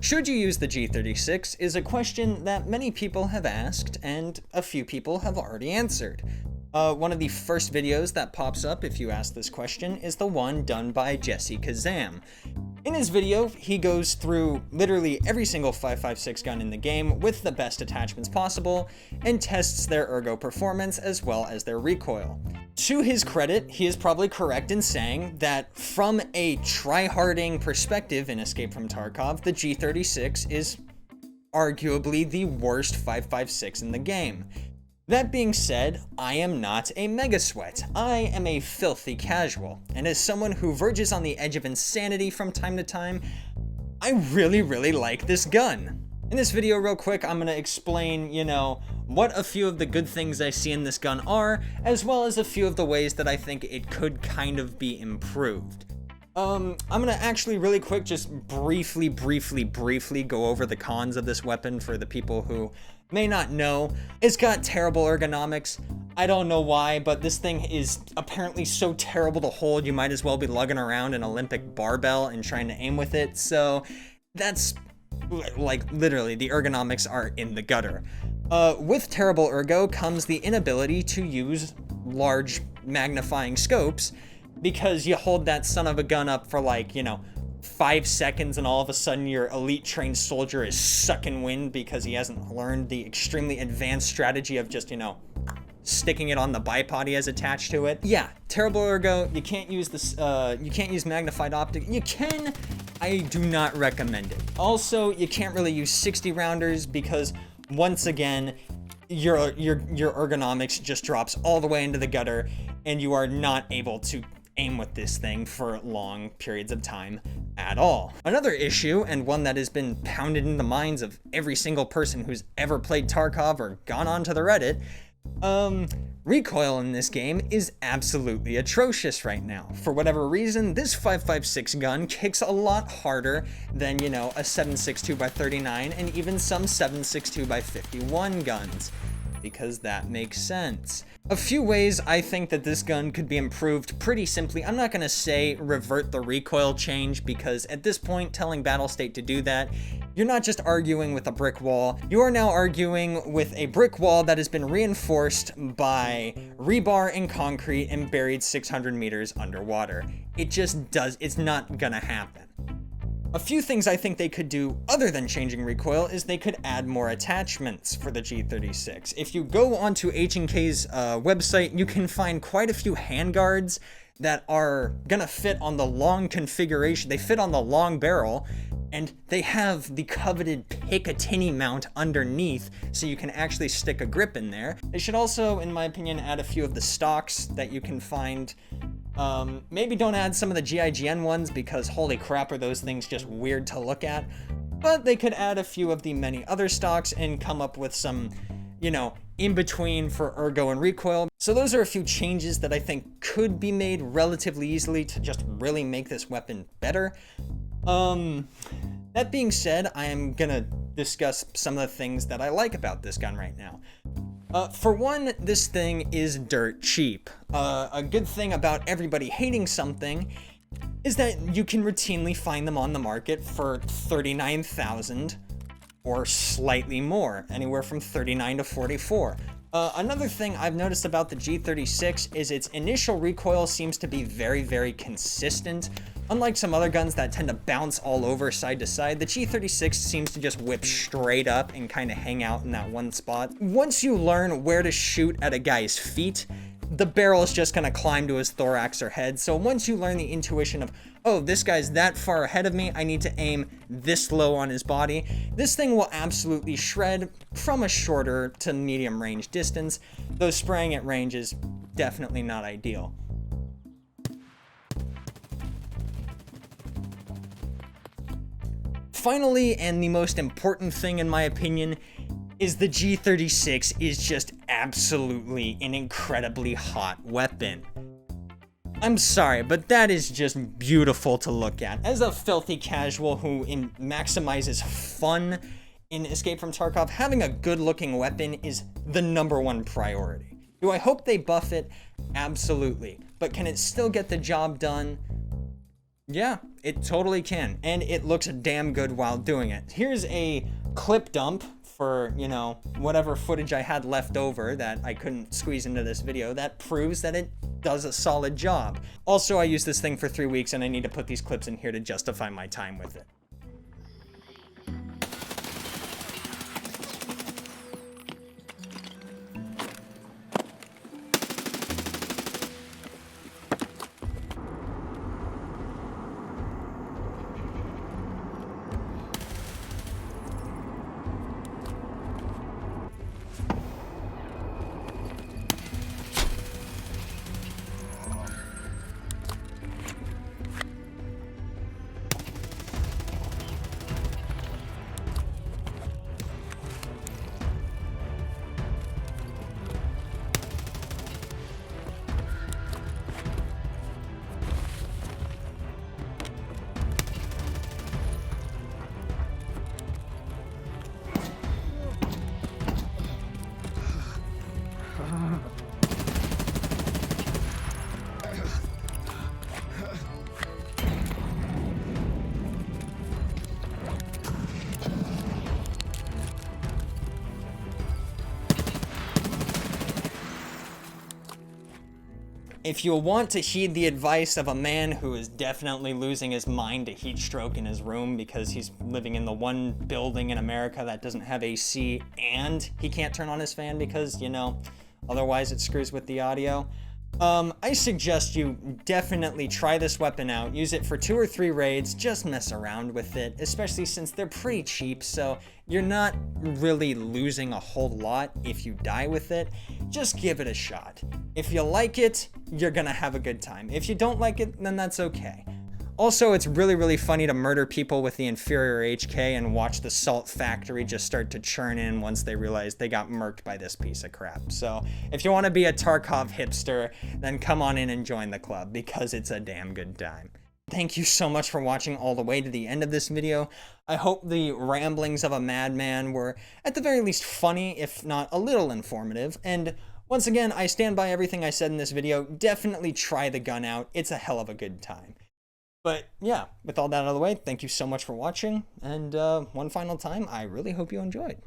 Should you use the G36 is a question that many people have asked and a few people have already answered. One of the first videos that pops up if you ask this question is the one done by Jesse Kazam. In his video, he goes through literally every single 5.56 gun in the game with the best attachments possible and tests their ergo performance as well as their recoil. To his credit, he is probably correct in saying that from a tryharding perspective in Escape from Tarkov, the G36 is arguably the worst 5.56 in the game. That being said, I am not a mega sweat. I am a filthy casual, and as someone who verges on the edge of insanity from time to time, I really like this gun. In this video real quick, I'm gonna explain, what a few of the good things I see in this gun are, as well as a few of the ways that I think it could kind of be improved. I'm gonna actually really quick just briefly go over the cons of this weapon for the people who may not know. It's got terrible ergonomics. I don't know why, but this thing is apparently so terrible to hold, you might as well be lugging around an Olympic barbell and trying to aim with it. So that's like literally the ergonomics are in the gutter. With terrible ergo comes the inability to use large magnifying scopes because you hold that son of a gun up for 5 seconds and all of a sudden your elite trained soldier is sucking wind because he hasn't learned the extremely advanced strategy of just, sticking it on the bipod he has attached to it. Yeah, terrible ergo. You can't use this, you can't use magnified optic. You can, I do not recommend it. Also, you can't really use 60 rounders because once again, your ergonomics just drops all the way into the gutter and you are not able to aim with this thing for long periods of time at all. Another issue, and one that has been pounded in the minds of every single person who's ever played Tarkov or gone onto the Reddit, recoil in this game is absolutely atrocious right now. For whatever reason, this 5.56 gun kicks a lot harder than, a 7.62x39 and even some 7.62x51 guns, because that makes sense. A few ways I think that this gun could be improved pretty simply. I'm not gonna say revert the recoil change because at this point, telling Battlestate to do that, you're not just arguing with a brick wall, you are now arguing with a brick wall that has been reinforced by rebar and concrete and buried 600 meters underwater. It's not gonna happen. A few things I think they could do other than changing recoil is they could add more attachments for the G36. If you go onto H&K's website, you can find quite a few handguards that are gonna fit on the long configuration. They fit on the long barrel, and they have the coveted Picatinny mount underneath, so you can actually stick a grip in there. They should also, in my opinion, add a few of the stocks that you can find. Maybe don't add some of the GIGN ones because holy crap are those things just weird to look at, but they could add a few of the many other stocks and come up with some, in between for ergo and recoil. So those are a few changes that I think could be made relatively easily to just really make this weapon better. That being said, I am gonna discuss some of the things that I like about this gun right now. For one, this thing is dirt cheap. A good thing about everybody hating something is that you can routinely find them on the market for $39,000 or slightly more, anywhere from 39 to 44. Another thing I've noticed about the G36 is its initial recoil seems to be very consistent. Unlike some other guns that tend to bounce all over side to side, the G36 seems to just whip straight up and kind of hang out in that one spot. Once you learn where to shoot at a guy's feet, the barrel is just gonna climb to his thorax or head. So once you learn the intuition of, oh, this guy's that far ahead of me, I need to aim this low on his body, this thing will absolutely shred from a shorter to medium range distance, though spraying at range is definitely not ideal. Finally, and the most important thing in my opinion, is the G36 is just absolutely an incredibly hot weapon. I'm sorry, but that is just beautiful to look at. As a filthy casual who maximizes fun in Escape from Tarkov, having a good looking weapon is the #1 priority. Do I hope they buff it? Absolutely. But can it still get the job done? Yeah, it totally can, and it looks damn good while doing it. Here's a clip dump for, you know, whatever footage I had left over that I couldn't squeeze into this video that proves that it does a solid job. Also, I used this thing for 3 weeks and I need to put these clips in here to justify my time with it. If you want to heed the advice of a man who is definitely losing his mind to heat stroke in his room because he's living in the one building in America that doesn't have AC and he can't turn on his fan because, you know, otherwise it screws with the audio, I suggest you definitely try this weapon out. Use it for 2 or 3 raids, just mess around with it, especially since they're pretty cheap, so you're not really losing a whole lot if you die with it. Just give it a shot. If you like it, you're gonna have a good time. If you don't like it, then that's okay. Also, it's really funny to murder people with the inferior HK and watch the salt factory just start to churn in once they realize they got murked by this piece of crap. So if you want to be a Tarkov hipster, then come on in and join the club because it's a damn good time. Thank you so much for watching all the way to the end of this video. I hope the ramblings of a madman were at the very least funny, if not a little informative. And once again, I stand by everything I said in this video. Definitely try the gun out. It's a hell of a good time. But yeah, with all that out of the way, thank you so much for watching, and one final time, I really hope you enjoyed.